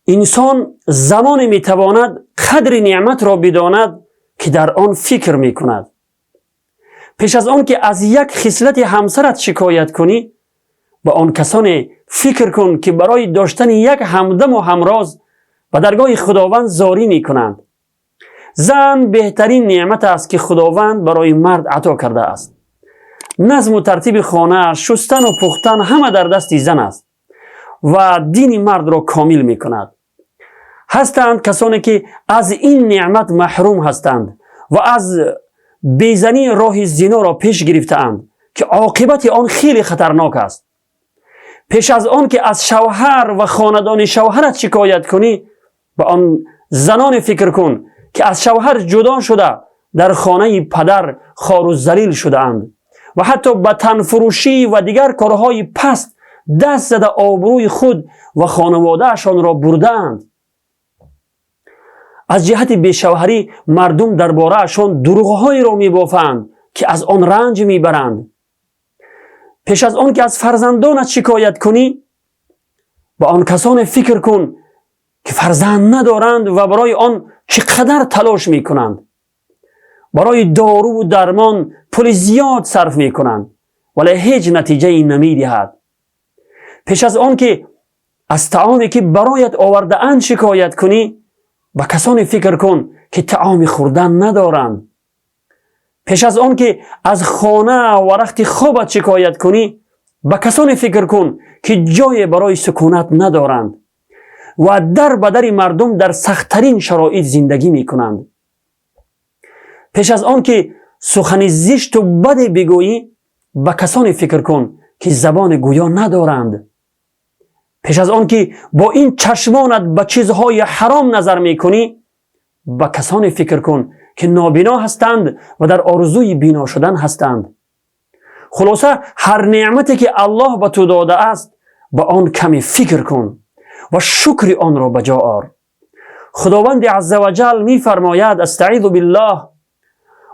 انسان زمان میتواند قدر نعمت را بداند که در آن فکر میکند. پیش از آن که از یک خصلت همسرت شکایت کنی، با آن کسان فکر کن که برای داشتن یک همدم و همراز به درگاه خداوند زاری میکنند. زن بهترین نعمت است که خداوند برای مرد عطا کرده است. نظم و ترتیب خانه، شستن و پختن همه در دست زن است و دین مرد را کامل می کند. هستند کسانی که از این نعمت محروم هستند و از بیزنی راه زنا را پیش گرفتند که عاقبت آن خیلی خطرناک است. پیش از آن که از شوهر و خاندان شوهرت شکایت کنی، به آن زنان فکر کن که از شوهر جدا شده در خانه پدر خوار و ذلیل شده اند و حتی به تنفروشی و دیگر کارهای پست دست زده آبروی خود و خانواده اشان را بردند. از جهت بیشوهری مردم درباره اشان دروغ‌هایی را می‌بافند که از آن رنج میبرند. پیش از آن که از فرزندانت شکایت کنی، با آن کسان فکر کن که فرزند ندارند و برای آن چقدر تلاش میکنند. برای دارو و درمان پول زیاد صرف میکنند ولی هیچ نتیجه نمیدهد. پیش از آن که از طعامی که برایت آورده اند شکایت کنی، با کسانی فکر کن که طعام خوردن ندارند. پیش از آن که از خانه و رخت خوابت شکایت کنی، با کسانی فکر کن که جای برای سکونت ندارند و در بدر مردم در سخت‌ترین شرایط زندگی می کنند. پیش از آن که سخن زشت و بد بگویی، با کسانی فکر کن که زبان گویا ندارند. پیش از آن که با این چشمانت به چیزهای حرام نظر می کنی، با کسانی فکر کن که نابینا هستند و در آرزوی بینا شدن هستند. خلاصه هر نعمتی که الله به تو داده است، با آن کمی فکر کن و شکر آن را بجا آر. خداوند عزوجل می فرماید: استعیذ بالله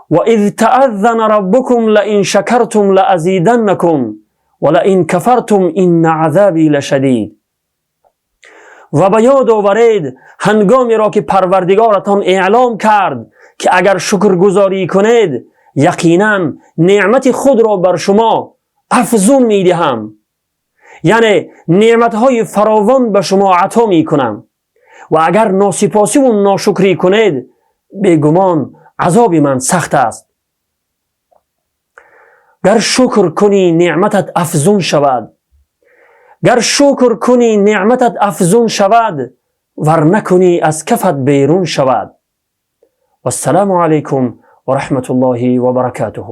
و اذ تأذن ربکم لئن شکرتم لأزیدنکم و لئن کفرتم ان عذابی لشدید. و به یاد آورید هنگامی را که پروردگارتان اعلام کرد که اگر شکرگزاری کنید یقینا نعمت خود را بر شما افزون می دهم، یعنی نعمتهای فراوان به شما عطا می کنم و اگر ناسپاسی و ناشکری کنید بیگمان عذاب من سخت است. گر شکر کنی نعمتت افزون شود، گر شکر کنی نعمتت افزون شود، ور نکنی از کفت بیرون شود. والسلام علیکم و رحمت الله و برکاته.